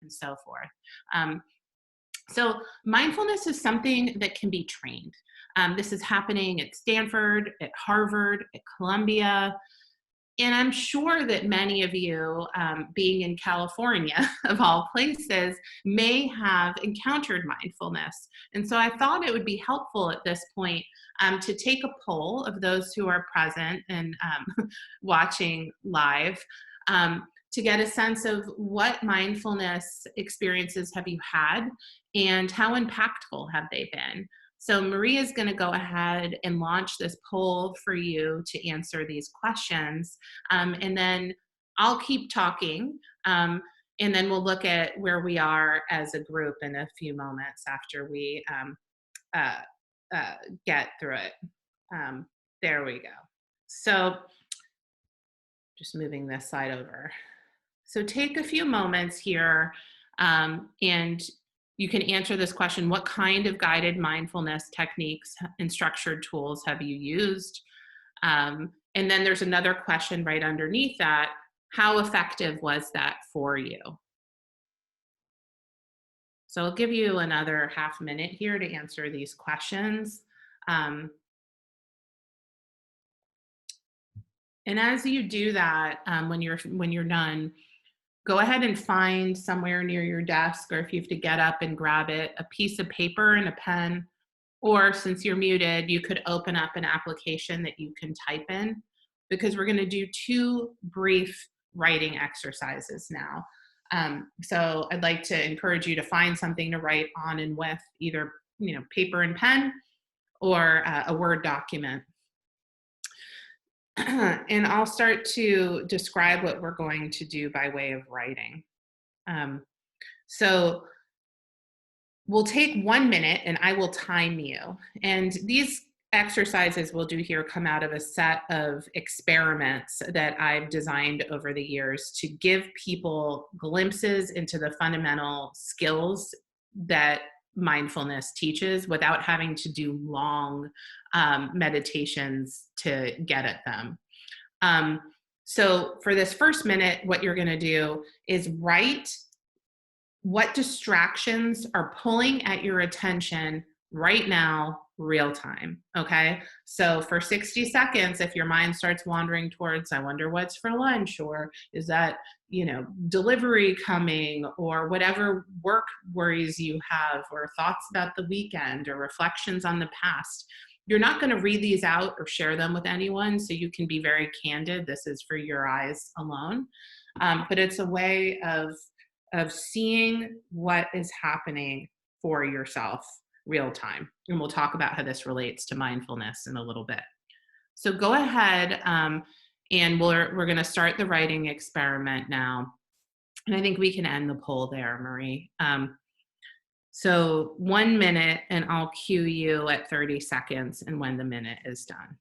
and so forth. Um, so mindfulness is something that can be trained. This is happening at Stanford, at Harvard, at Columbia, and I'm sure that many of you, being in California, of all places, may have encountered mindfulness. And so I thought it would be helpful at this point to take a poll of those who are present and watching live, to get a sense of what mindfulness experiences have you had and how impactful have they been. So Maria is going to go ahead and launch this poll for you to answer these questions. And then I'll keep talking. And then we'll look at where we are as a group in a few moments after we uh, get through it. There we go. So just moving this slide over. So take a few moments here and you can answer this question: what kind of guided mindfulness techniques and structured tools have you used? And then there's another question right underneath that: how effective was that for you? So I'll give you another half minute here to answer these questions. And as you do that, when you're done, go ahead and find somewhere near your desk, or if you have to get up and grab it, a piece of paper and a pen. Or since you're muted, you could open up an application that you can type in, because we're going to do 2 brief writing exercises now. So I'd like to encourage you to find something to write on and with, either paper and pen or a Word document. And I'll start to describe what we're going to do by way of writing. So we'll take 1 minute and I will time you. And these exercises we'll do here come out of a set of experiments that I've designed over the years to give people glimpses into the fundamental skills that mindfulness teaches without having to do long meditations to get at them. So for this first minute, what you're going to do is write what distractions are pulling at your attention right now, real time. Okay. So for 60 seconds, if your mind starts wandering towards, I wonder what's for lunch, or is that, delivery coming, or whatever work worries you have, or thoughts about the weekend, or reflections on the past, you're not going to read these out or share them with anyone. So you can be very candid. This is for your eyes alone. But it's a way of seeing what is happening for yourself real time. And we'll talk about how this relates to mindfulness in a little bit. So go ahead and we're going to start the writing experiment now. And I think we can end the poll there, Marie. So 1 minute, and I'll cue you at 30 seconds and when the minute is done.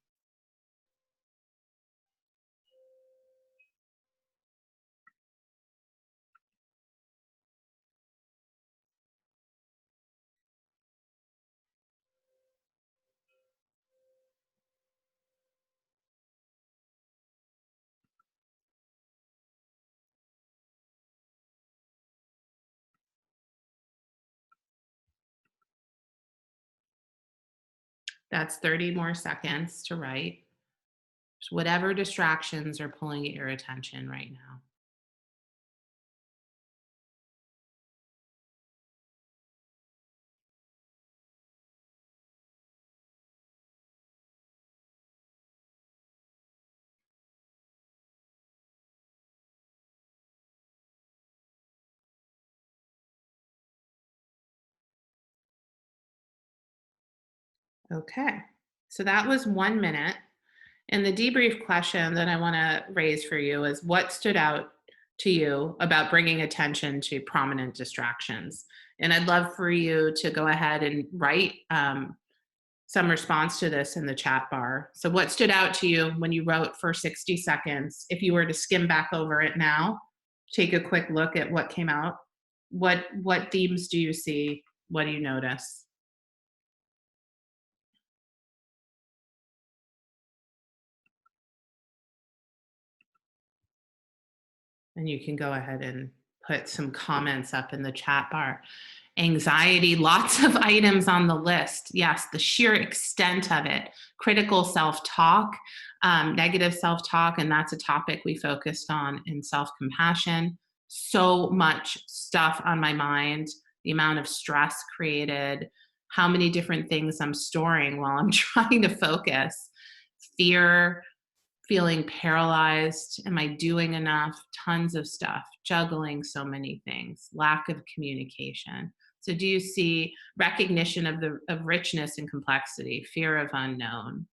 That's 30 more seconds to write. Just whatever distractions are pulling at your attention right now. Okay, so that was 1 minute. And the debrief question that I want to raise for you is: what stood out to you about bringing attention to prominent distractions? And I'd love for you to go ahead and write some response to this in the chat bar. So what stood out to you when you wrote for 60 seconds? If you were to skim back over it now, take a quick look at what came out. What themes do you see? What do you notice? And you can go ahead and put some comments up in the chat bar. Anxiety, lots of items on the list. Yes, the sheer extent of it. Critical self talk, negative self talk, and that's a topic we focused on in self compassion. So much stuff on my mind, the amount of stress created, how many different things I'm storing while I'm trying to focus, fear, feeling paralyzed. Am I doing enough? Tons of stuff, juggling so many things, lack of communication. So do you see recognition of the of richness and complexity, fear of unknown,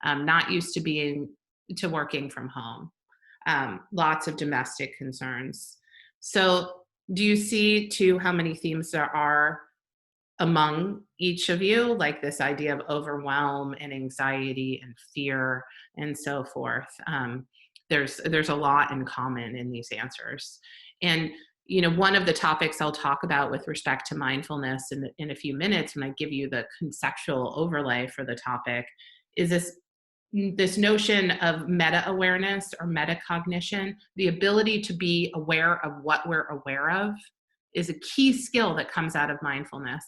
not used to being to working from home, lots of domestic concerns. So do you see too how many themes there are among each of you, like this idea of overwhelm and anxiety and fear and so forth? There's a lot in common in these answers. And one of the topics I'll talk about with respect to mindfulness in a few minutes when I give you the conceptual overlay for the topic is this notion of meta awareness or metacognition. The ability to be aware of what we're aware of is a key skill that comes out of mindfulness.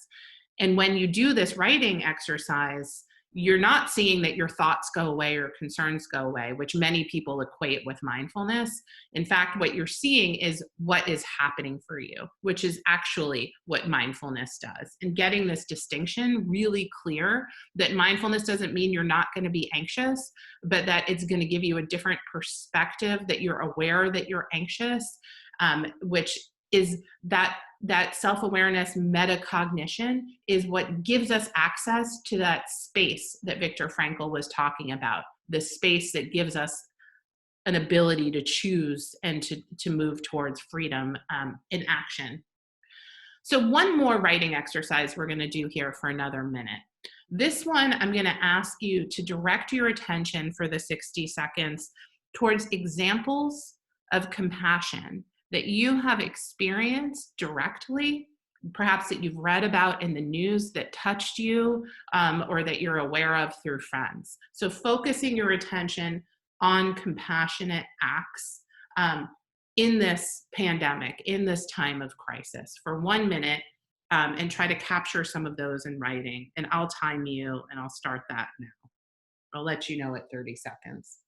And when you do this writing exercise, you're not seeing that your thoughts go away or concerns go away, which many people equate with mindfulness. In fact, what you're seeing is what is happening for you, which is actually what mindfulness does. And getting this distinction really clear, that mindfulness doesn't mean you're not going to be anxious, but that it's going to give you a different perspective, that you're aware that you're anxious, which is that self-awareness, metacognition is what gives us access to that space that Viktor Frankl was talking about, the space that gives us an ability to choose and to move towards freedom in action. So one more writing exercise we're going to do here for another minute. This one, I'm going to ask you to direct your attention for the 60 seconds towards examples of compassion that you have experienced directly, perhaps that you've read about in the news that touched you, or that you're aware of through friends. So focusing your attention on compassionate acts in this pandemic, in this time of crisis, for 1 minute, and try to capture some of those in writing. And I'll time you, and I'll start that now. I'll let you know at 30 seconds.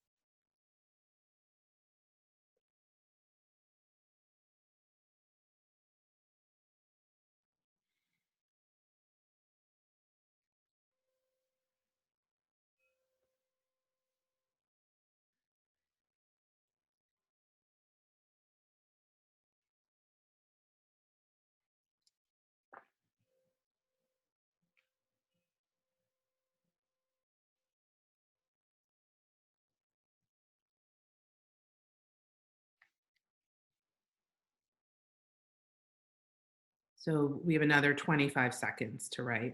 So we have another 25 seconds to write.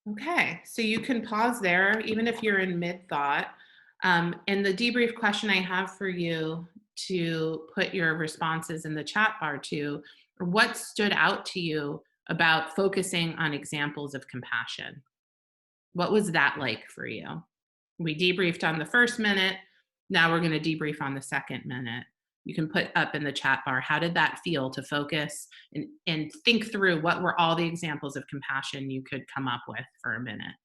Okay, so you can pause there, even if you're in mid thought. And the debrief question I have for you to put your responses in the chat bar to, what stood out to you about focusing on examples of compassion? What was that like for you? We debriefed on the first minute. Now we're going to debrief on the second minute. You can put up in the chat bar, how did that feel to focus and think through what were all the examples of compassion you could come up with for a minute?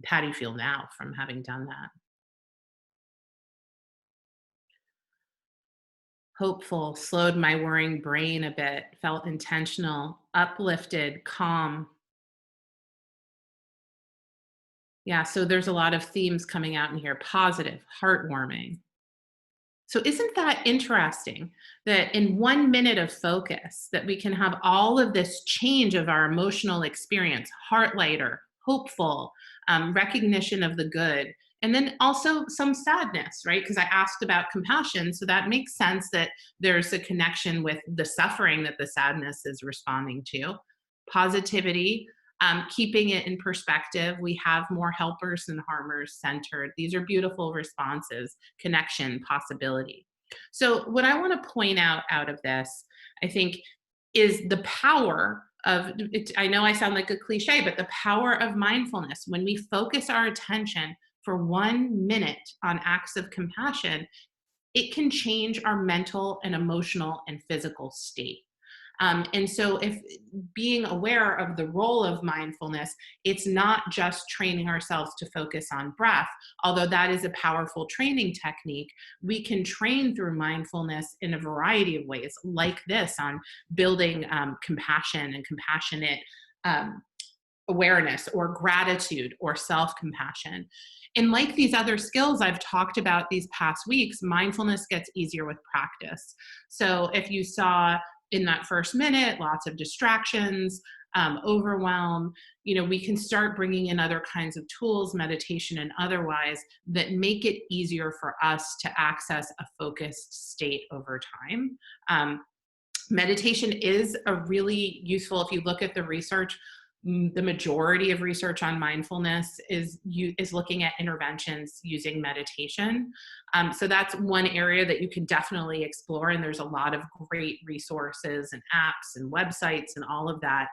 How do you feel now from having done that? Hopeful, slowed my worrying brain a bit, felt intentional, uplifted, calm. Yeah, so there's a lot of themes coming out in here. Positive, heartwarming. So isn't that interesting that in 1 minute of focus that we can have all of this change of our emotional experience, heart lighter, hopeful, recognition of the good, and then also some sadness, right? Because I asked about compassion, so that makes sense that there's a connection with the suffering that the sadness is responding to. Positivity, Keeping it in perspective, we have more helpers than harmers centered. These are beautiful responses, connection, possibility. So, what I want to point out of this, I think, is the power of it. I know I sound like a cliche, but the power of mindfulness. When we focus our attention for 1 minute on acts of compassion, it can change our mental and emotional and physical state. And so, if being aware of the role of mindfulness, it's not just training ourselves to focus on breath, although that is a powerful training technique. We can train through mindfulness in a variety of ways, like this on building compassion and compassionate um, awareness or gratitude or self compassion. And like these other skills I've talked about these past weeks, mindfulness gets easier with practice. So if you saw in that first minute lots of distractions, overwhelm, we can start bringing in other kinds of tools, meditation and otherwise, that make it easier for us to access a focused state over time. Meditation is a really useful, if you look at the research, the majority of research on mindfulness is looking at interventions using meditation. So that's one area that you can definitely explore. And there's a lot of great resources and apps and websites and all of that.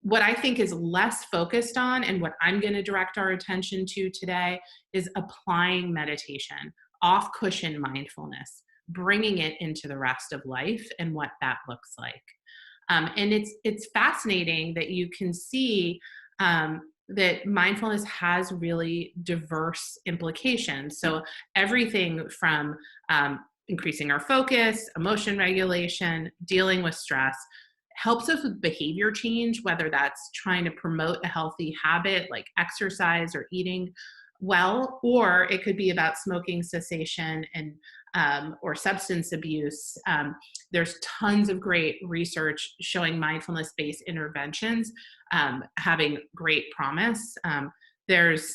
What I think is less focused on, and what I'm going to direct our attention to today, is applying meditation, off cushion mindfulness, bringing it into the rest of life and what that looks like. And it's fascinating that you can see that mindfulness has really diverse implications. So everything from increasing our focus, emotion regulation, dealing with stress, helps us with behavior change, whether that's trying to promote a healthy habit like exercise or eating well, or it could be about smoking cessation and or substance abuse. There's tons of great research showing mindfulness-based interventions having great promise. It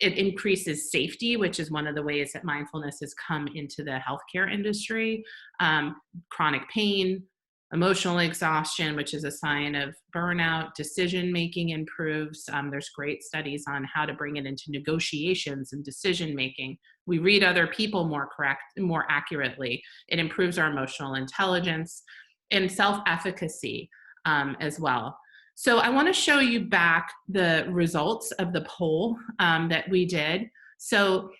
increases safety, which is one of the ways that mindfulness has come into the healthcare industry. Chronic pain, emotional exhaustion, which is a sign of burnout, decision making improves. There's great studies on how to bring it into negotiations and decision making. We read other people more accurately. It improves our emotional intelligence and self-efficacy as well. So I want to show you back the results of the poll that we did. So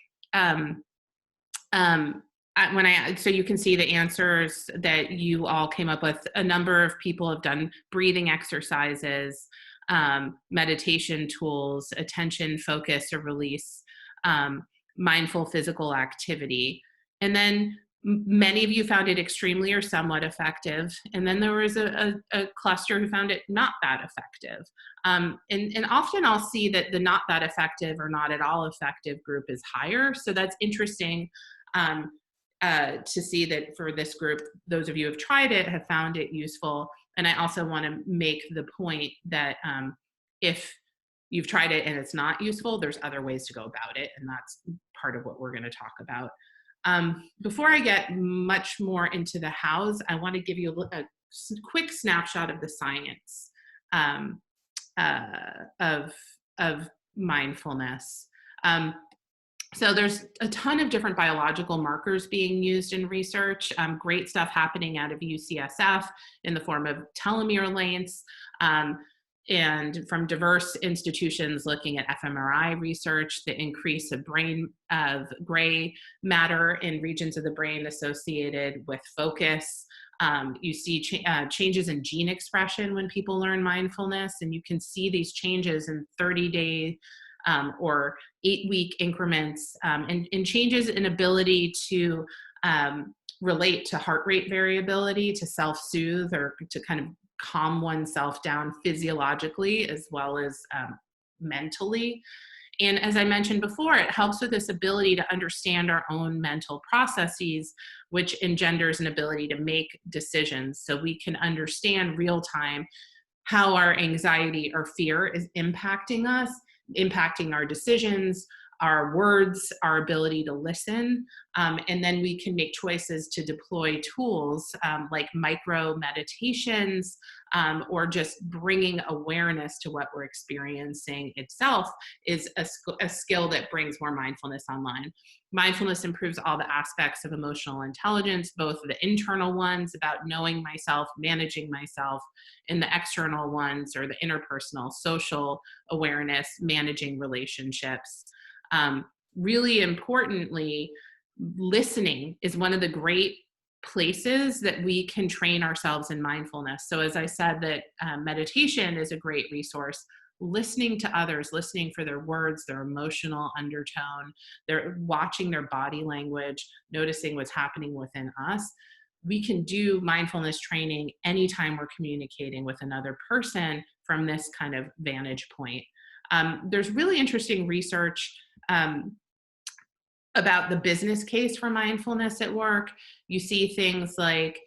so you can see the answers that you all came up with. A number of people have done breathing exercises, meditation tools, attention, focus, or release, mindful physical activity. And then many of you found it extremely or somewhat effective. And then there was a cluster who found it not that effective. And often I'll see that the not that effective or not at all effective group is higher. So that's interesting. To see that for this group, those of you who have tried it have found it useful. And I also want to make the point that if you've tried it and it's not useful, there's other ways to go about it. And that's part of what we're going to talk about. Before I get much more into the hows, I want to give you a quick snapshot of the science of mindfulness. So there's a ton of different biological markers being used in research, great stuff happening out of UCSF in the form of telomere lengths, and from diverse institutions looking at fMRI research, the increase of gray matter in regions of the brain associated with focus. You see changes in gene expression when people learn mindfulness, and you can see these changes in 30-day or 8-week increments, and changes in ability to relate to heart rate variability, to self-soothe, or to kind of calm oneself down physiologically as well as mentally. And as I mentioned before, it helps with this ability to understand our own mental processes, which engenders an ability to make decisions. So we can understand real time how our anxiety or fear is impacting us, impacting our decisions, our words, our ability to listen, and then we can make choices to deploy tools like micro meditations, or just bringing awareness to what we're experiencing itself is a skill that brings more mindfulness online. Mindfulness improves all the aspects of emotional intelligence, both the internal ones about knowing myself, managing myself, and the external ones, or the interpersonal, social awareness, managing relationships. Um, Really importantly, listening is one of the great places that we can train ourselves in mindfulness. So as I said, that meditation is a great resource. Listening to others, listening for their words, their emotional undertone, they're watching their body language, noticing what's happening within us. We can do mindfulness training anytime we're communicating with another person from this kind of vantage point. There's really interesting research about the business case for mindfulness at work. You see things like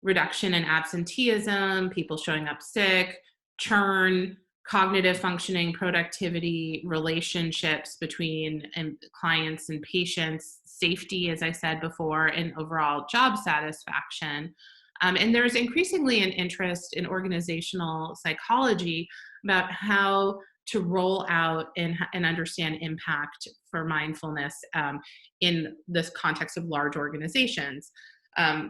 reduction in absenteeism, people showing up sick, churn, cognitive functioning, productivity, relationships between clients and patients, safety, as I said before, and overall job satisfaction. And there's increasingly an interest in organizational psychology about how to roll out and understand impact for mindfulness in this context of large organizations.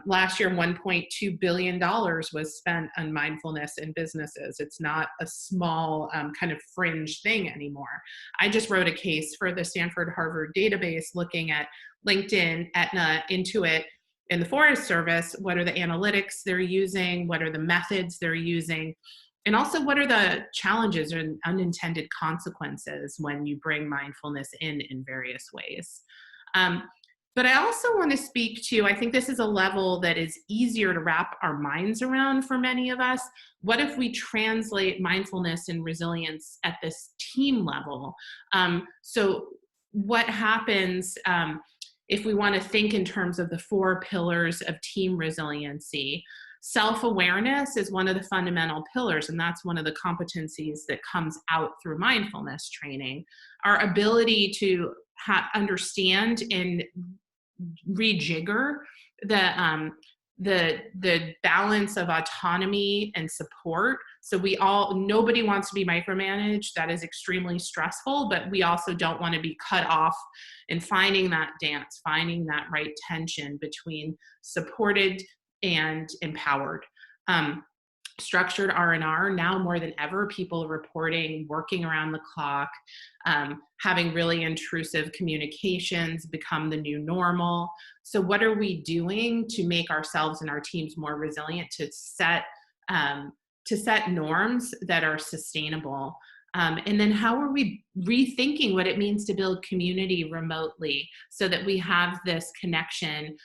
Last year, $1.2 billion was spent on mindfulness in businesses. It's not a small kind of fringe thing anymore. I just wrote a case for the Stanford Harvard database looking at LinkedIn, Aetna, Intuit, and the Forest Service. What are the analytics they're using? What are the methods they're using? And also, what are the challenges and unintended consequences when you bring mindfulness in various ways? But I also want to speak to, I think this is a level that is easier to wrap our minds around for many of us. What if we translate mindfulness and resilience at this team level? So what happens if we want to think in terms of the 4 pillars of team resiliency? Self-awareness is one of the fundamental pillars, and that's one of the competencies that comes out through mindfulness training. Our ability to understand and rejigger the balance of autonomy and support. So nobody wants to be micromanaged. That is extremely stressful, but we also don't want to be cut off, and finding that dance, finding that right tension between supported and empowered. Structured R&R, now more than ever, people reporting, working around the clock, having really intrusive communications become the new normal. So what are we doing to make ourselves and our teams more resilient, to set norms that are sustainable? And then how are we rethinking what it means to build community remotely so that we have this connection,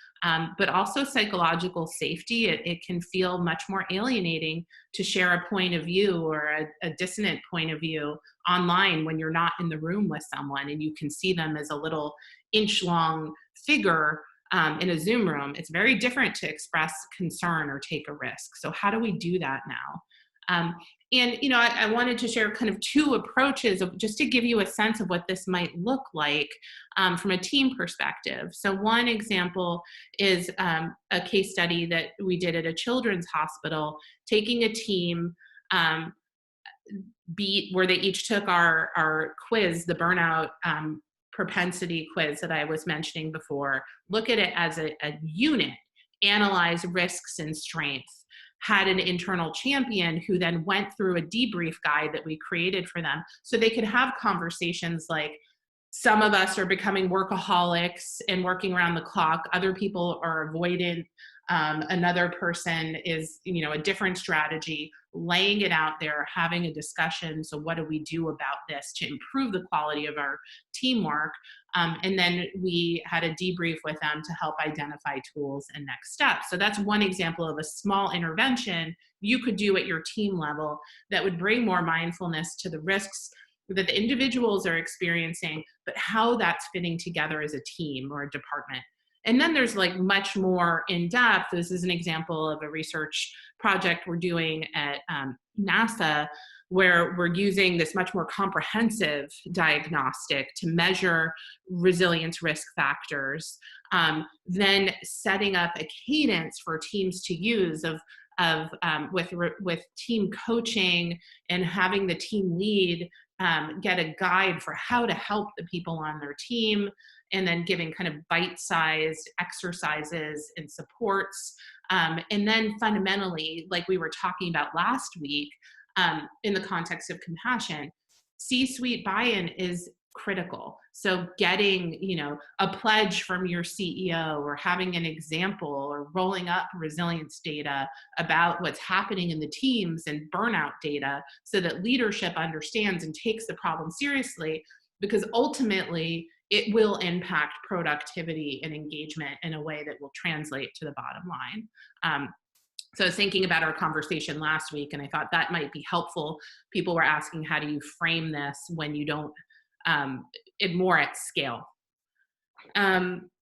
but also psychological safety? It can feel much more alienating to share a point of view or a dissonant point of view online when you're not in the room with someone and you can see them as a little inch-long figure in a Zoom room. It's very different to express concern or take a risk. So how do we do that now? And I wanted to share kind of 2 approaches just to give you a sense of what this might look like from a team perspective. So one example is a case study that we did at a children's hospital, taking a team beat where they each took our quiz, the burnout propensity quiz that I was mentioning before, look at it as a unit, analyze risks and strengths, had an internal champion who then went through a debrief guide that we created for them so they could have conversations like, some of us are becoming workaholics and working around the clock. Other people are avoidant. Another person is, a different strategy, laying it out there, having a discussion. So what do we do about this to improve the quality of our teamwork? And then we had a debrief with them to help identify tools and next steps. So that's one example of a small intervention you could do at your team level that would bring more mindfulness to the risks that the individuals are experiencing, but how that's fitting together as a team or a department. And then there's like much more in depth. This is an example of a research project we're doing at NASA, where we're using this much more comprehensive diagnostic to measure resilience risk factors, then setting up a cadence for teams to use with team coaching and having the team lead get a guide for how to help the people on their team, and then giving kind of bite-sized exercises and supports. And then fundamentally, like we were talking about last week, in the context of compassion, C-suite buy-in is critical. So getting, a pledge from your CEO, or having an example, or rolling up resilience data about what's happening in the teams and burnout data, so that leadership understands and takes the problem seriously, because ultimately it will impact productivity and engagement in a way that will translate to the bottom line. So I was thinking about our conversation last week, and I thought that might be helpful. People were asking, how do you frame this when you don't, it more at scale?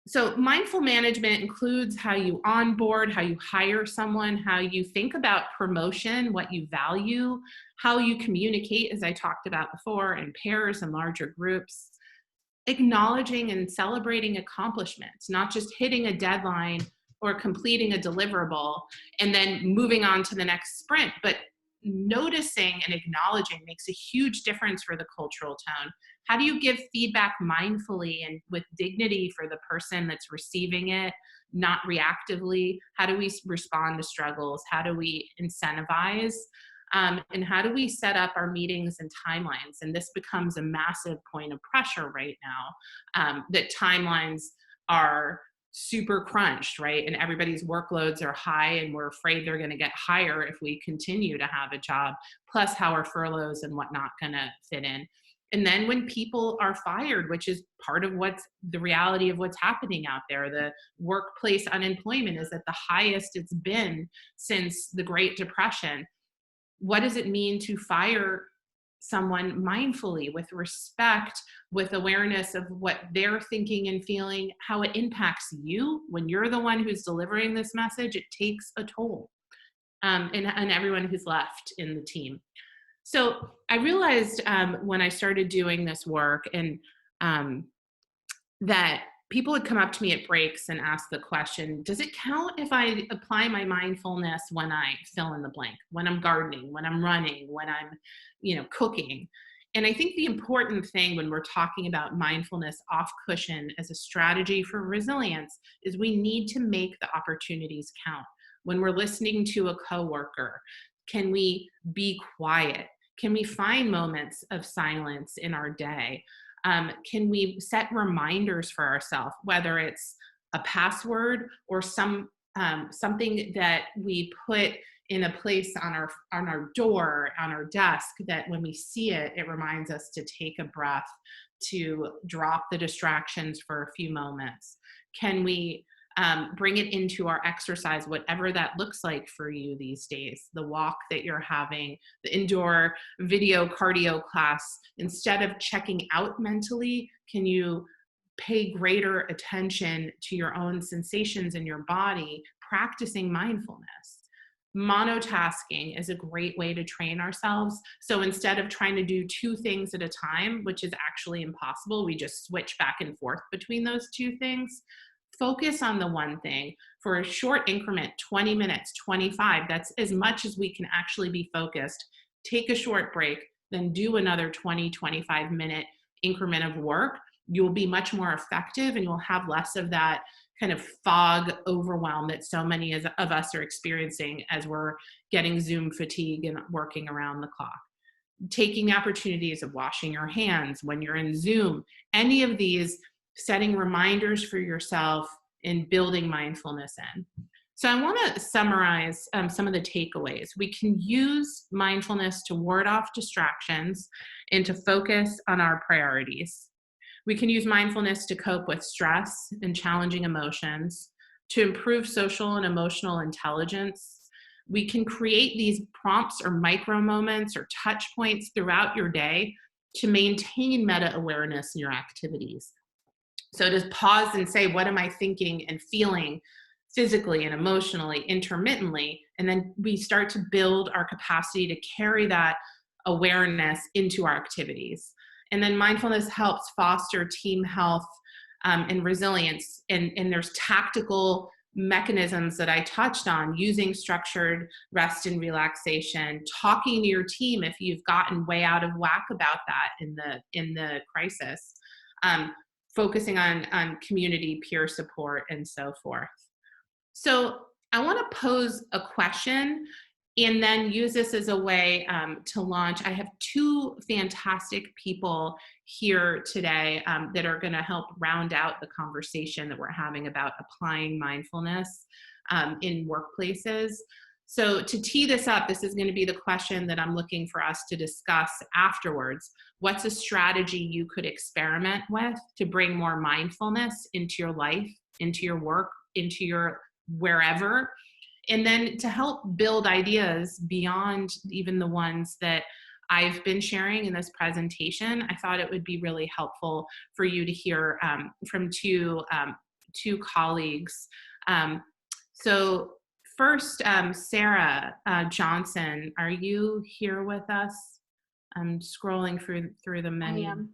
So mindful management includes how you onboard, how you hire someone, how you think about promotion, what you value, how you communicate, as I talked about before, in pairs and larger groups, acknowledging and celebrating accomplishments, not just hitting a deadline or completing a deliverable and then moving on to the next sprint, but noticing and acknowledging makes a huge difference for the cultural tone. How do you give feedback mindfully and with dignity for the person that's receiving it, not reactively? How do we respond to struggles? How do we incentivize? And how do we set up our meetings and timelines? And this becomes a massive point of pressure right now, that timelines are super crunched, right? And everybody's workloads are high, and we're afraid they're going to get higher if we continue to have a job, plus how are furloughs and whatnot going to fit in. And then when people are fired, which is part of what's the reality of what's happening out there, the workplace unemployment is at the highest it's been since the Great Depression. What does it mean to fire someone mindfully, with respect, with awareness of what they're thinking and feeling, how it impacts you when you're the one who's delivering this message? It takes a toll, and everyone who's left in the team. So I realized when I started doing this work, and that people would come up to me at breaks and ask the question, does it count if I apply my mindfulness when I fill in the blank, when I'm gardening, when I'm running, when I'm, cooking? And I think the important thing when we're talking about mindfulness off cushion as a strategy for resilience is we need to make the opportunities count. When we're listening to a coworker, can we be quiet? Can we find moments of silence in our day? Can we set reminders for ourselves, whether it's a password or something that we put in a place on our door, on our desk, that when we see it, it reminds us to take a breath, to drop the distractions for a few moments? Can we bring it into our exercise, whatever that looks like for you these days? The walk that you're having, the indoor video cardio class, instead of checking out mentally, can you pay greater attention to your own sensations in your body, practicing mindfulness? Monotasking is a great way to train ourselves. So instead of trying to do two things at a time, which is actually impossible, we just switch back and forth between those two things. Focus on the one thing for a short increment, 20 minutes, 25. That's as much as we can actually be focused. Take a short break, then do another 20, 25-minute increment of work. You'll be much more effective, and you'll have less of that kind of fog overwhelm that so many of us are experiencing as we're getting Zoom fatigue and working around the clock. Taking the opportunities of washing your hands when you're in Zoom, any of these, setting reminders for yourself and building mindfulness in. So I want to summarize some of the takeaways. We can use mindfulness to ward off distractions and to focus on our priorities. We can use mindfulness to cope with stress and challenging emotions, to improve social and emotional intelligence. We can create these prompts or micro moments or touch points throughout your day to maintain meta awareness in your activities. So to pause and say, what am I thinking and feeling physically and emotionally, intermittently? And then we start to build our capacity to carry that awareness into our activities. And then mindfulness helps foster team health and resilience. And there's tactical mechanisms that I touched on, using structured rest and relaxation, talking to your team if you've gotten way out of whack about that in the crisis, focusing on community, peer support, and so forth. So I want to pose a question and then use this as a way to launch. I have two fantastic people here today that are going to help round out the conversation that we're having about applying mindfulness in workplaces. So to tee this up, this is going to be the question that I'm looking for us to discuss afterwards. What's a strategy you could experiment with to bring more mindfulness into your life, into your work, into your wherever? And then to help build ideas beyond even the ones that I've been sharing in this presentation, I thought it would be really helpful for you to hear from two colleagues. So first, Sarah Johnson, are you here with us? I'm scrolling through the menu.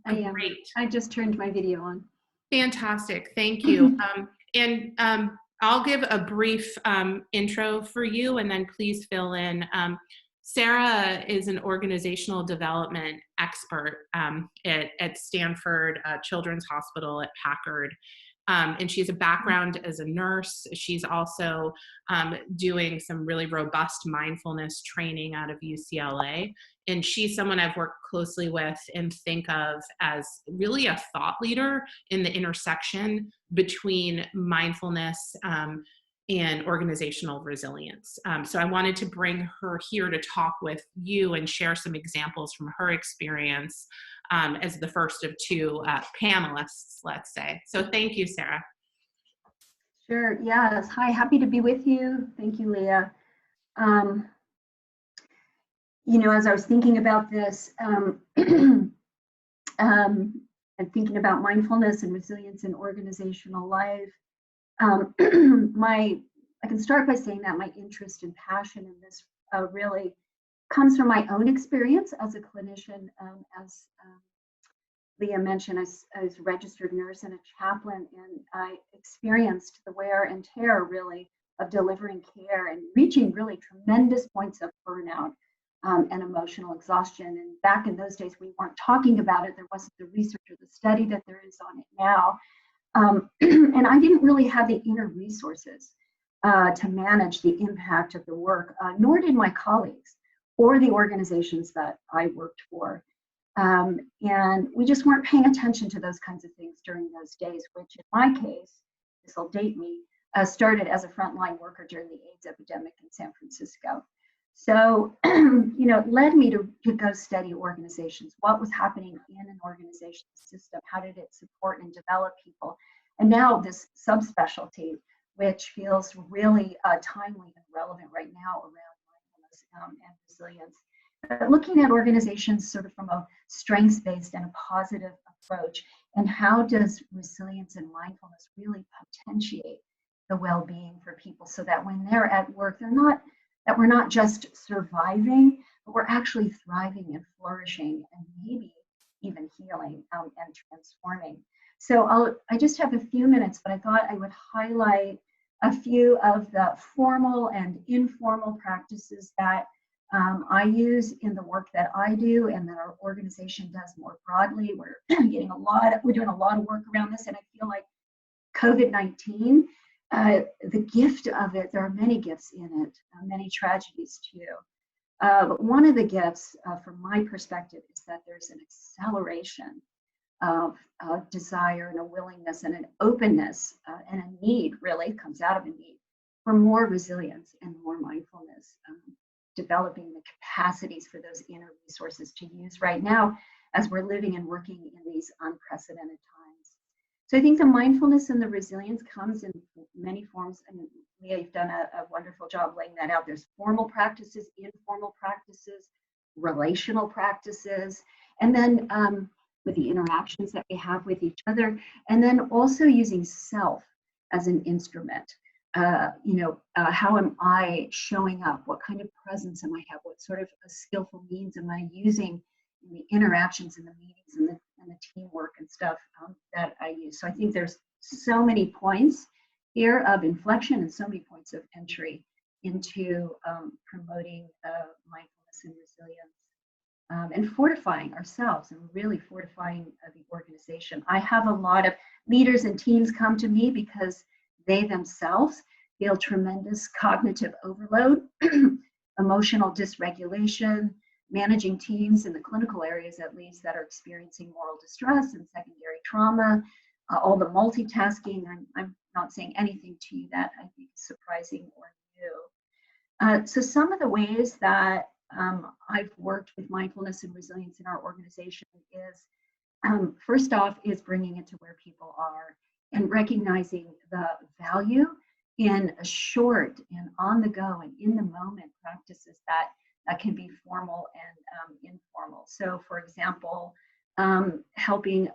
I am. Great. I just turned my video on. Fantastic. Thank you. I'll give a brief intro for you, and then please fill in. Sarah is an organizational development expert at Stanford Children's Hospital at Packard. And she has a background as a nurse. She's also doing some really robust mindfulness training out of UCLA. And she's someone I've worked closely with and think of as really a thought leader in the intersection between mindfulness and organizational resilience. So I wanted to bring her here to talk with you and share some examples from her experience as the first of two panelists, let's say. So thank you, Sarah. Sure, yes. Hi, happy to be with you. Thank you, Leah. You know, as I was thinking about this and thinking about mindfulness and resilience in organizational life, I can start by saying that my interest and passion in this really comes from my own experience as a clinician. As Leah mentioned, I was a registered nurse and a chaplain, and I experienced the wear and tear really of delivering care and reaching really tremendous points of burnout and emotional exhaustion. And back in those days, we weren't talking about it. There wasn't the research or the study that there is on it now. And I didn't really have the inner resources to manage the impact of the work, nor did my colleagues or the organizations that I worked for. And we just weren't paying attention to those kinds of things during those days, which in my case, this will date me, started as a frontline worker during the AIDS epidemic in San Francisco. So, you know, it led me to go study organizations. What was happening in an organization system? How did it support and develop people? And now this subspecialty, which feels really timely and relevant right now around mindfulness and resilience. Looking at organizations sort of from a strengths-based and a positive approach, and how does resilience and mindfulness really potentiate the well-being for people so that when they're at work, we're not just surviving, but we're actually thriving and flourishing and maybe even healing and transforming. So I just have a few minutes, but I thought I would highlight a few of the formal and informal practices that I use in the work that I do and that our organization does more broadly. We're doing a lot of work around this, and I feel like COVID-19, the gift of it, there are many gifts in it, many tragedies too. But one of the gifts from my perspective is that there's an acceleration of desire and a willingness and an openness and a need, really comes out of a need for more resilience and more mindfulness, developing the capacities for those inner resources to use right now as we're living and working in these unprecedented times. So I think the mindfulness and the resilience comes in many forms, and Leah, you've done a wonderful job laying that out. There's formal practices, informal practices, relational practices, and then with the interactions that we have with each other, and then also using self as an instrument. how am I showing up? What kind of presence am I have? What sort of skillful means am I using in the interactions in the meetings and the teamwork and stuff that I use? So I think there's so many points here of inflection and so many points of entry into promoting mindfulness and resilience. And fortifying ourselves and really fortifying the organization. I have a lot of leaders and teams come to me because they themselves feel tremendous cognitive overload, emotional dysregulation, managing teams in the clinical areas at least that are experiencing moral distress and secondary trauma, all the multitasking. I'm not saying anything to you that I think is surprising or new. So some of the ways that I've worked with mindfulness and resilience in our organization is, first off, is bringing it to where people are and recognizing the value in a short and on the go and in the moment practices that can be formal and informal. So for example, helping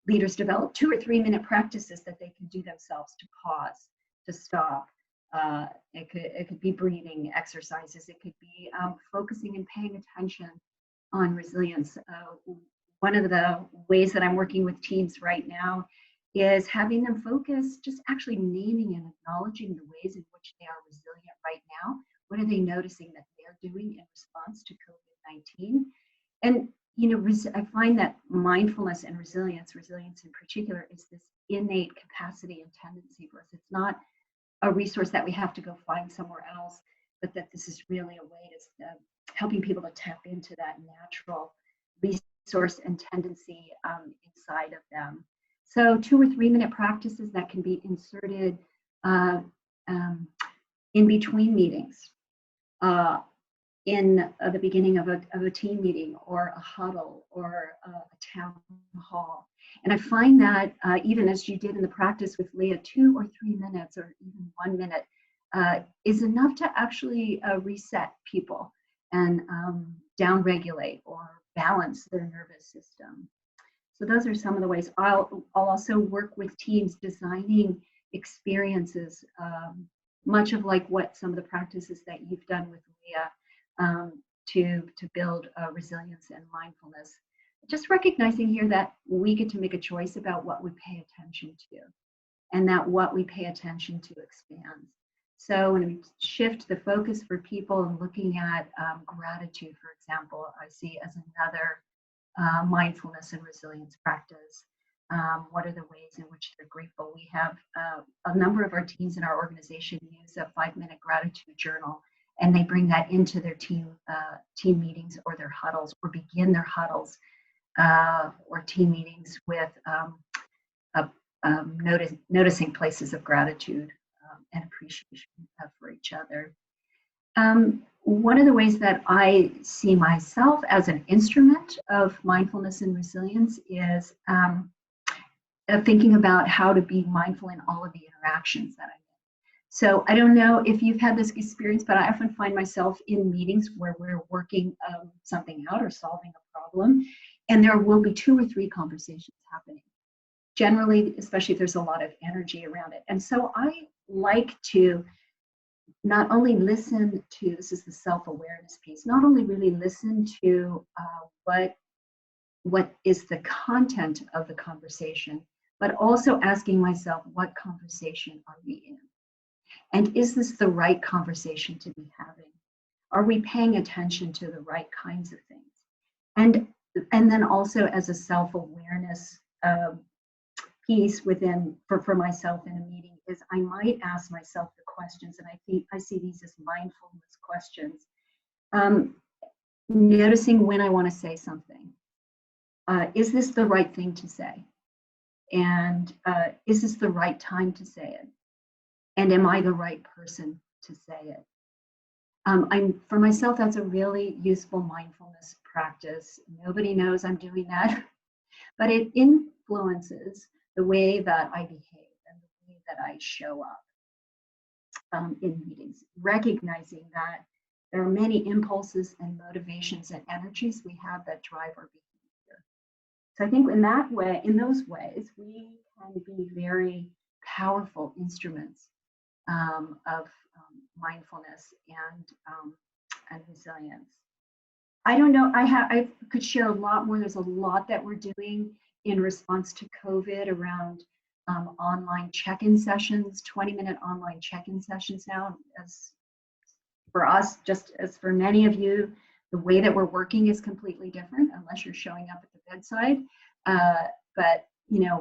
leaders develop 2 or 3 minute practices that they can do themselves to pause, to stop. It could be breathing exercises. It could be focusing and paying attention on resilience. One of the ways that I'm working with teams right now is having them focus, just actually naming and acknowledging the ways in which they are resilient right now. What are they noticing that they're doing in response to COVID-19? And I find that mindfulness and resilience in particular, is this innate capacity and tendency for us. It's not a resource that we have to go find somewhere else, but that this is really a way to helping people to tap into that natural resource and tendency inside of them. So 2 or 3 minute practices that can be inserted in between meetings, in the beginning of a team meeting or a huddle or a town hall. And I find that even as you did in the practice with Leah, 2 or 3 minutes or even 1 minute is enough to actually reset people and downregulate or balance their nervous system. So those are some of the ways. I'll also work with teams designing experiences, much of like what some of the practices that you've done with Leah, to build resilience and mindfulness. Just recognizing here that we get to make a choice about what we pay attention to, and that what we pay attention to expands. So when we shift the focus for people and looking at gratitude, for example, I see as another mindfulness and resilience practice. What are the ways in which they're grateful? We have a number of our teams in our organization use a 5-minute gratitude journal, and they bring that into their team meetings or their huddles, or begin their huddles or team meetings with noticing places of gratitude and appreciation for each other. One of the ways that I see myself as an instrument of mindfulness and resilience is thinking about how to be mindful in all of the interactions that I'm in. So I don't know if you've had this experience, but I often find myself in meetings where we're working something out or solving a problem, and there will be 2 or 3 conversations happening. Generally, especially if there's a lot of energy around it. And so I like to not only listen to, this is the self-awareness piece, not only really listen to what is the content of the conversation, but also asking myself, what conversation are we in? And is this the right conversation to be having? Are we paying attention to the right kinds of things? And then also as a self-awareness piece within for myself in a meeting is I might ask myself the questions, and I see these as mindfulness questions. Noticing when I want to say something. Is this the right thing to say? And is this the right time to say it? And am I the right person to say it? For myself, that's a really useful mindfulness practice. Nobody knows I'm doing that, but it influences the way that I behave and the way that I show up in meetings, recognizing that there are many impulses and motivations and energies we have that drive our behavior. So I think in that way, in those ways, we can be very powerful instruments of mindfulness and resilience. I don't know. I could share a lot more. There's a lot that we're doing in response to COVID around online check-in sessions, 20-minute online check-in sessions now. As for us, just as for many of you, the way that we're working is completely different unless you're showing up at the bedside. But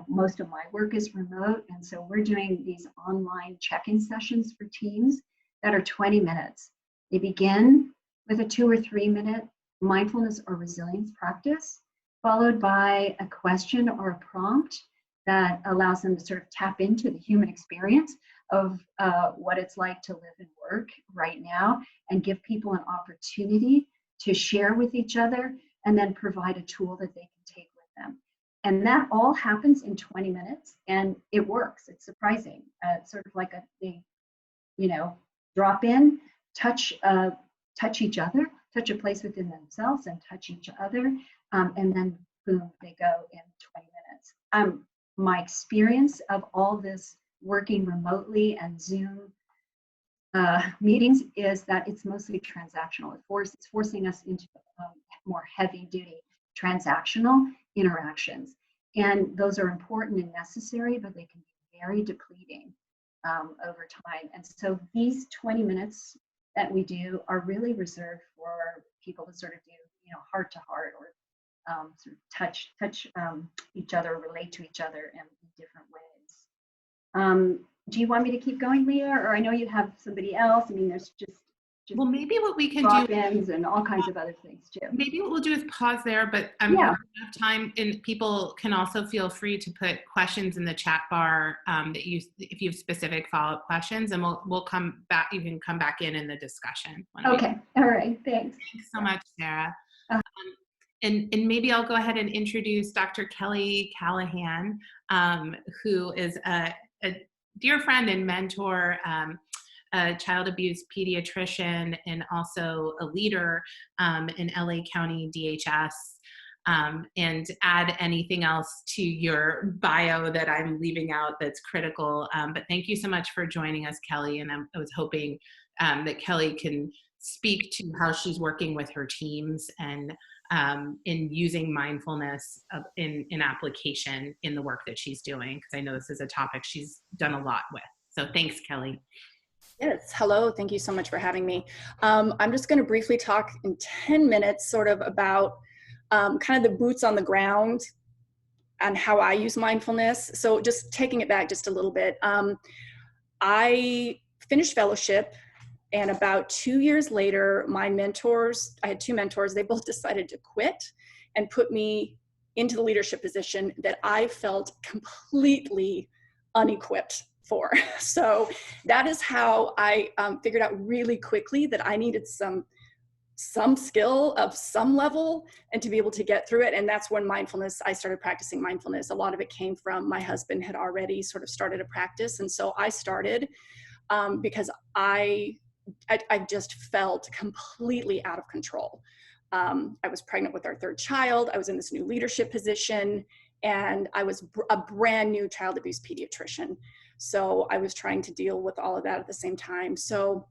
most of my work is remote, and so we're doing these online check-in sessions for teams that are 20 minutes. They begin with a 2 or 3 minute mindfulness or resilience practice, followed by a question or a prompt that allows them to sort of tap into the human experience of what it's like to live and work right now, and give people an opportunity to share with each other, and then provide a tool that they can take with them. And that all happens in 20 minutes, and it works. It's surprising. It's sort of like they drop in, touch each other, touch a place within themselves, and touch each other, and then boom, they go in 20 minutes. My experience of all this working remotely and Zoom meetings is that it's mostly transactional. It's forcing us into more heavy-duty transactional interactions, and those are important and necessary, but they can be very depleting over time. And so these 20 minutes that we do are really reserved for people to sort of do, heart to heart, or sort of touch each other, relate to each other in different ways. Do you want me to keep going, Leah, or I know you have somebody else? I mean, there's just well, maybe what we can do, drop-ins and all kinds of other things too. Maybe what we'll do is pause there, but I'm running out of time, and people can also feel free to put questions in the chat bar if you have specific follow-up questions, and we'll come back. You can come back in the discussion. Okay. All right. Thanks. Thanks so much, Sarah. And maybe I'll go ahead and introduce Dr. Kelly Callahan, who is a dear friend and mentor, a child abuse pediatrician, and also a leader in LA County DHS. And add anything else to your bio that I'm leaving out that's critical. But thank you so much for joining us, Kelly. And I was hoping that Kelly can speak to how she's working with her teams and in using mindfulness in application in the work that she's doing, because I know this is a topic she's done a lot with. So thanks, Kelly. Yes, hello, thank you so much for having me. I'm just gonna briefly talk in 10 minutes sort of about kind of the boots on the ground and how I use mindfulness. So just taking it back just a little bit. I finished fellowship, and about 2 years later, my mentors, I had 2 mentors, they both decided to quit and put me into the leadership position that I felt completely unequipped for. So that is how I figured out really quickly that I needed some skill of some level and to be able to get through it. And that's when I started practicing mindfulness. A lot of it came from my husband had already sort of started a practice. And so I started because I just felt completely out of control. I was pregnant with our 3rd child. I was in this new leadership position, and I was a brand new child abuse pediatrician. So I was trying to deal with all of that at the same time. So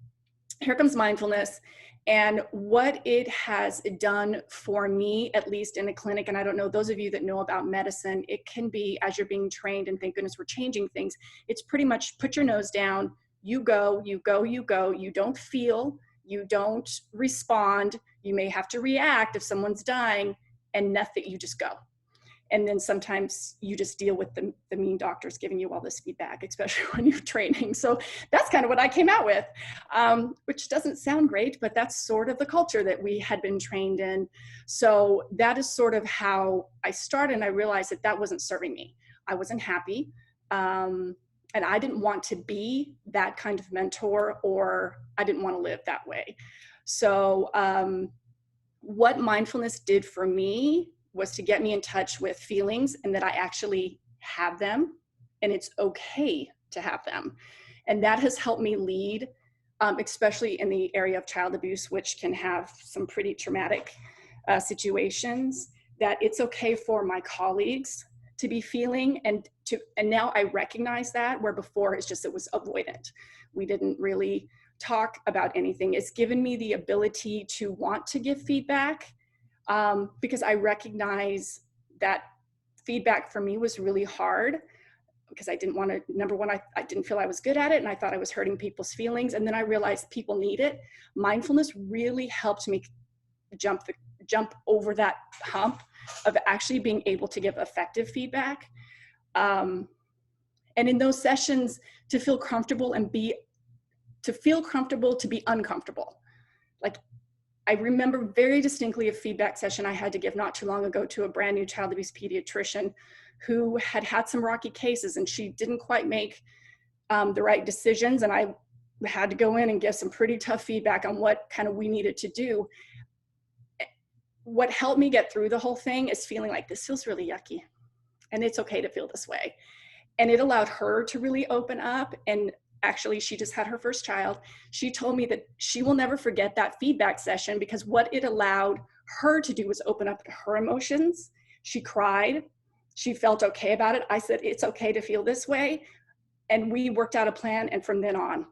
here comes mindfulness, and what it has done for me, at least in a clinic, and I don't know, those of you that know about medicine, it can be, as you're being trained, and thank goodness we're changing things, it's pretty much put your nose down, you go, you go, you go, you don't feel, you don't respond, you may have to react if someone's dying, and nothing, you just go. And then sometimes you just deal with the mean doctors giving you all this feedback, especially when you're training. So that's kind of what I came out with, which doesn't sound great, but that's sort of the culture that we had been trained in. So that is sort of how I started, and I realized that that wasn't serving me. I wasn't happy. And I didn't want to be that kind of mentor, or I didn't want to live that way. So what mindfulness did for me was to get me in touch with feelings, and that I actually have them, and it's okay to have them. And that has helped me lead, especially in the area of child abuse, which can have some pretty traumatic situations, that it's okay for my colleagues to be feeling and and now I recognize that, where before it's just, it was avoidant. We didn't really talk about anything. It's given me the ability to want to give feedback, because I recognize that feedback for me was really hard, because I didn't want to, number one, I didn't feel I was good at it, and I thought I was hurting people's feelings. And then I realized people need it. Mindfulness really helped me jump over that hump of actually being able to give effective feedback. And in those sessions, to feel comfortable to be uncomfortable. Like, I remember very distinctly a feedback session I had to give not too long ago to a brand new child abuse pediatrician who had some rocky cases, and she didn't quite make the right decisions. And I had to go in and give some pretty tough feedback on what kind of we needed to do. What helped me get through the whole thing is feeling like, this feels really yucky, and it's okay to feel this way. And it allowed her to really open up. And actually, she just had her first child. She told me that she will never forget that feedback session, because what it allowed her to do was open up to her emotions. She cried. She felt okay about it. I said, it's okay to feel this way. And we worked out a plan. And from then on,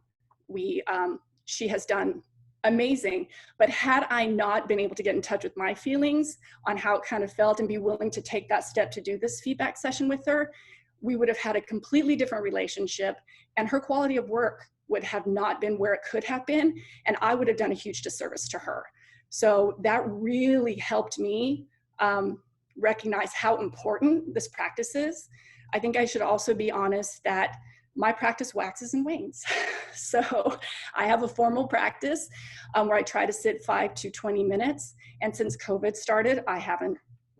she has done amazing. But had I not been able to get in touch with my feelings on how it kind of felt and be willing to take that step to do this feedback session with her, we would have had a completely different relationship, and her quality of work would have not been where it could have been. And I would have done a huge disservice to her. So that really helped me recognize how important this practice is. I think I should also be honest that my practice waxes and wanes. So I have a formal practice where I try to sit 5 to 20 minutes. And since COVID started, I haven't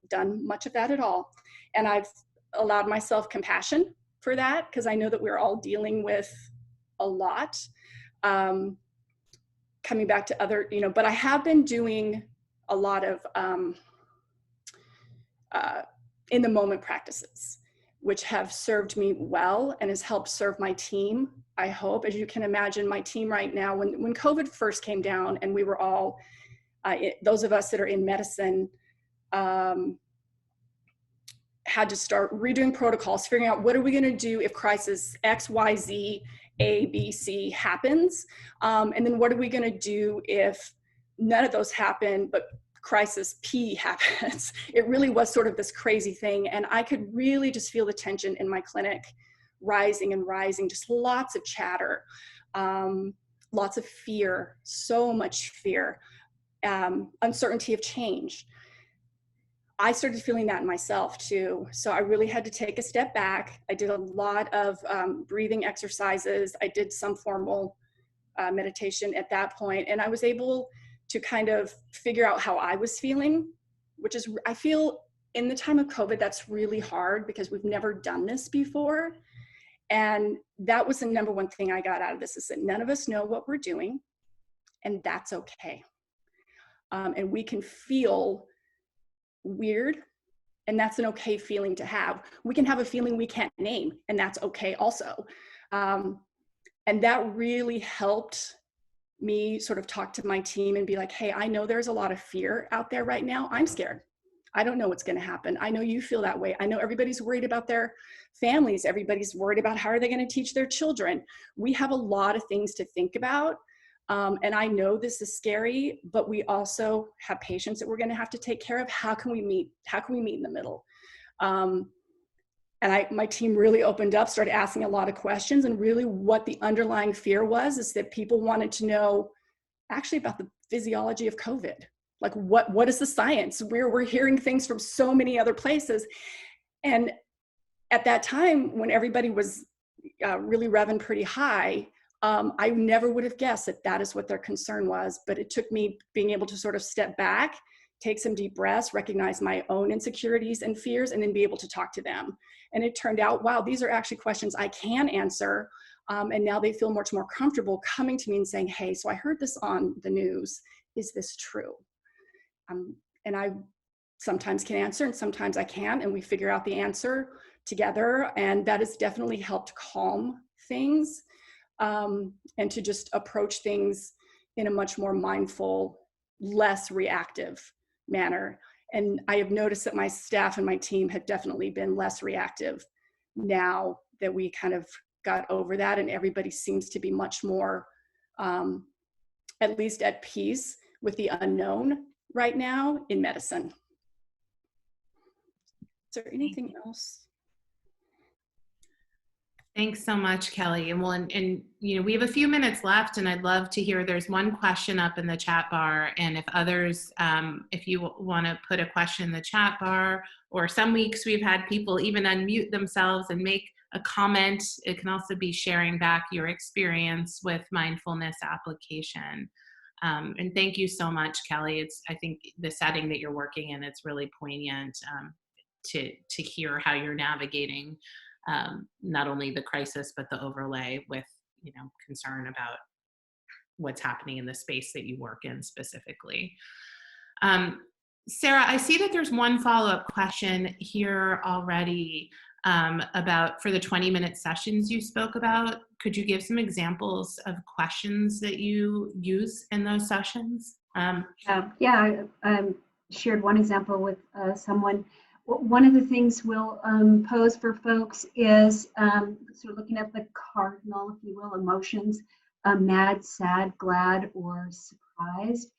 done much of that at all. And I've allowed myself compassion for that, because I know that we're all dealing with a lot. Coming back to other, but I have been doing a lot of in the moment practices, which have served me well and has helped serve my team. I hope, as you can imagine, my team right now, when COVID first came down and we were all, those of us that are in medicine, had to start redoing protocols, figuring out what are we going to do if crisis X, Y, Z, A, B, C happens, and then what are we going to do if none of those happen, but crisis P happens. It really was sort of this crazy thing, and I could really just feel the tension in my clinic rising and rising, just lots of chatter, lots of fear, so much fear, uncertainty of change. I started feeling that in myself too. So I really had to take a step back. I did a lot of breathing exercises. I did some formal meditation at that point, and I was able to kind of figure out how I was feeling, which is, I feel in the time of COVID, that's really hard because we've never done this before. And that was the number one thing I got out of this, is that none of us know what we're doing, and that's okay. And we can feel weird, and that's an okay feeling to have. We can have a feeling we can't name, and that's okay also. And that really helped me sort of talk to my team and be like, hey, I know there's a lot of fear out there right now. I'm scared. I don't know what's going to happen. I know you feel that way. I know everybody's worried about their families. Everybody's worried about how are they going to teach their children. We have a lot of things to think about. And I know this is scary, but we also have patients that we're going to have to take care of. How can we meet in the middle? And my team really opened up, started asking a lot of questions, and really what the underlying fear was is that people wanted to know actually about the physiology of COVID. Like what is the science? We're hearing things from so many other places. And at that time, when everybody was really revving pretty high, I never would have guessed that that is what their concern was. But it took me being able to sort of step back, take some deep breaths, recognize my own insecurities and fears, and then be able to talk to them. And it turned out, wow, these are actually questions I can answer. And now they feel much more comfortable coming to me and saying, hey, so I heard this on the news. Is this true? And I sometimes can answer and sometimes I can't, and we figure out the answer together. And that has definitely helped calm things, and to just approach things in a much more mindful, less reactive manner. And I have noticed that my staff and my team have definitely been less reactive now that we kind of got over that, and everybody seems to be much more, at least at peace with the unknown right now in medicine. Is there anything else? Thanks so much, Kelly. And you know, we have a few minutes left, and I'd love to hear. There's one question up in the chat bar, and if others, if you want to put a question in the chat bar, or some weeks we've had people even unmute themselves and make a comment. It can also be sharing back your experience with mindfulness application. And thank you so much, Kelly. I think the setting that you're working in, it's really poignant to hear how you're navigating not only the crisis, but the overlay with, you know, concern about what's happening in the space that you work in specifically. Sarah, I see that there's one follow-up question here already about for the 20-minute sessions you spoke about. Could you give some examples of questions that you use in those sessions? Yeah, I shared one example with someone. One of the things we'll pose for folks is sort of looking at the cardinal, if you will, emotions, mad, sad, glad, or surprised,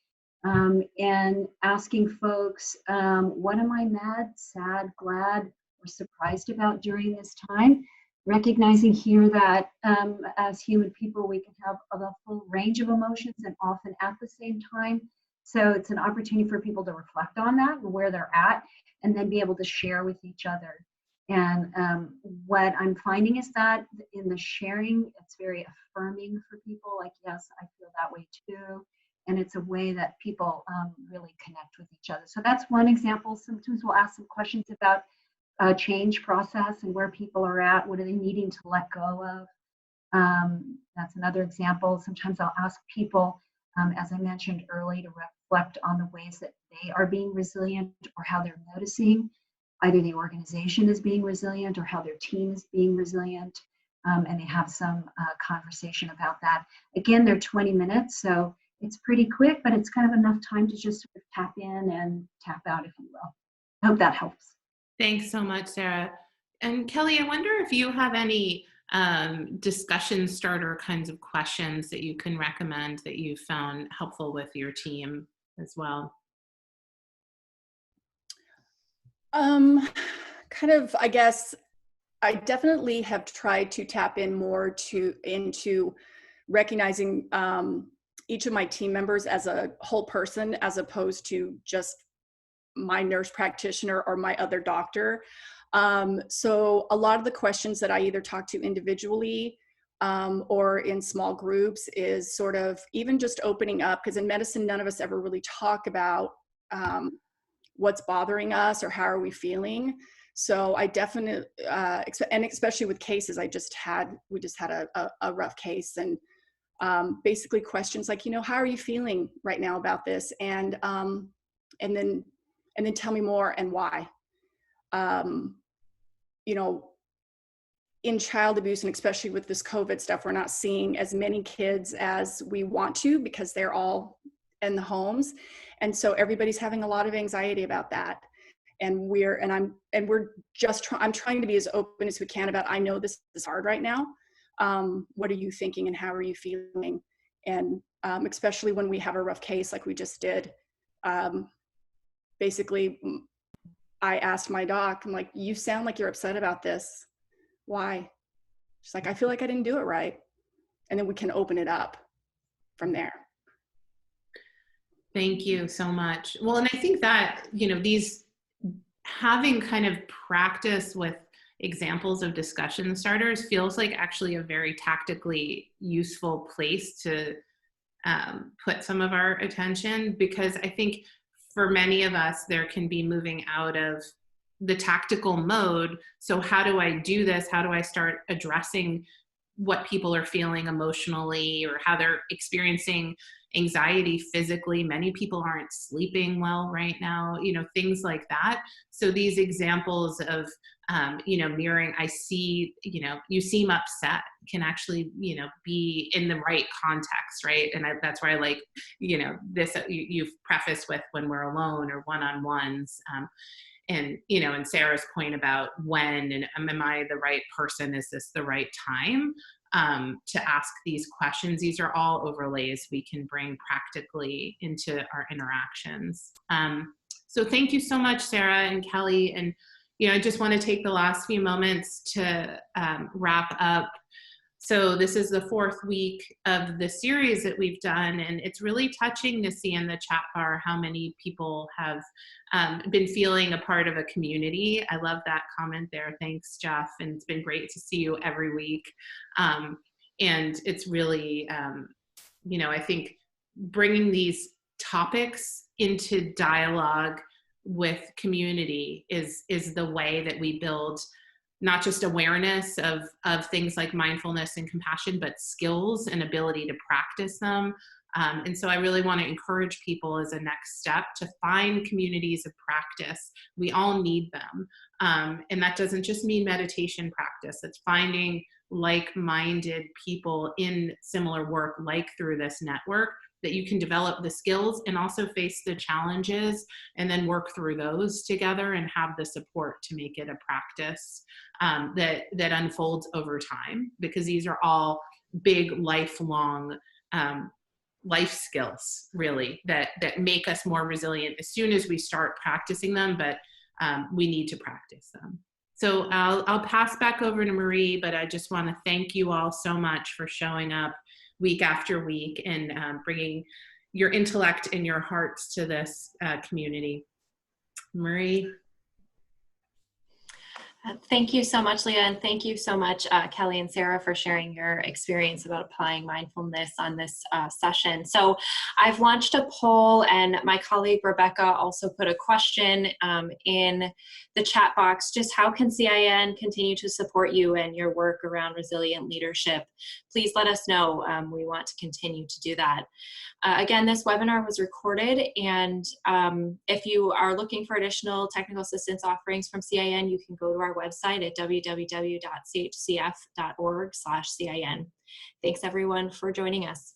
and asking folks, what am I mad, sad, glad, or surprised about during this time? Recognizing here that as human people, we can have a full range of emotions and often at the same time. So it's an opportunity for people to reflect on that and where they're at, and then be able to share with each other. And what I'm finding is that in the sharing, it's very affirming for people, like, yes, I feel that way too. And it's a way that people really connect with each other. So that's one example. Sometimes we'll ask some questions about change process and where people are at, what are they needing to let go of. That's another example. Sometimes I'll ask people, as I mentioned earlier, to reflect on the ways that they are being resilient, or how they're noticing either the organization is being resilient or how their team is being resilient, and they have some conversation about that. Again, they're 20 minutes, so it's pretty quick, but it's kind of enough time to just sort of tap in and tap out, if you will. I hope that helps. Thanks so much, Sarah. And Kelly, I wonder if you have any discussion starter kinds of questions that you can recommend that you found helpful with your team as well. Kind of, I guess, I definitely have tried to tap in more into recognizing each of my team members as a whole person, as opposed to just my nurse practitioner or my other doctor. So a lot of the questions that I either talk to individually or in small groups is sort of even just opening up, because in medicine, none of us ever really talk about what's bothering us or how are we feeling. So I definitely, and especially with cases, we just had a rough case, and basically questions like, you know, how are you feeling right now about this? And then tell me more and why. You know, in child abuse, and especially with this COVID stuff, we're not seeing as many kids as we want to, because they're all in the homes. And so everybody's having a lot of anxiety about that. And I'm trying to be as open as we can about, I know this is hard right now. What are you thinking and how are you feeling? And especially when we have a rough case like we just did, basically I asked my doc, I'm like, you sound like you're upset about this. Why? She's like, I feel like I didn't do it right. And then we can open it up from there. Thank you so much. Well, and I think that, you know, these having kind of practice with examples of discussion starters feels like actually a very tactically useful place to put some of our attention, because I think for many of us, there can be moving out of the tactical mode. So how do I do this? How do I start addressing what people are feeling emotionally, or how they're experiencing anxiety physically? Many people aren't sleeping well right now, you know, things like that. So these examples of, you know, mirroring, I see, you know, you seem upset, can actually, you know, be in the right context, right? And that's why I like, you know, this, you've prefaced with when we're alone or one-on-ones. you know, and Sarah's point about when, and am I the right person? Is this the right time to ask these questions? These are all overlays we can bring practically into our interactions. So thank you so much, Sarah and Kelly. And, you know, I just want to take the last few moments to wrap up. So this is the 4th week of the series that we've done, and it's really touching to see in the chat bar how many people have been feeling a part of a community. I love that comment there. Thanks, Jeff. And it's been great to see you every week. And it's really, you know, I think bringing these topics into dialogue with community is the way that we build not just awareness of things like mindfulness and compassion, but skills and ability to practice them. And so I really want to encourage people as a next step to find communities of practice. We all need them. And that doesn't just mean meditation practice. It's finding like-minded people in similar work, like through this network, that you can develop the skills and also face the challenges and then work through those together and have the support to make it a practice that unfolds over time, because these are all big lifelong life skills, really, that make us more resilient as soon as we start practicing them, but we need to practice them. So I'll pass back over to Marie, but I just want to thank you all so much for showing up week after week and bringing your intellect and your hearts to this community. Marie? Thank you so much, Leah, and thank you so much, Kelly and Sarah, for sharing your experience about applying mindfulness on this session. So I've launched a poll, and my colleague Rebecca also put a question in the chat box. Just how can CIN continue to support you and your work around resilient leadership? Please let us know. We want to continue to do that. Again, this webinar was recorded, and if you are looking for additional technical assistance offerings from CIN, you can go to our website at www.chcf.org/CIN. Thanks everyone for joining us.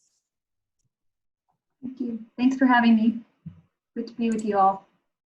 Thank you. Thanks for having me. Good to be with you all.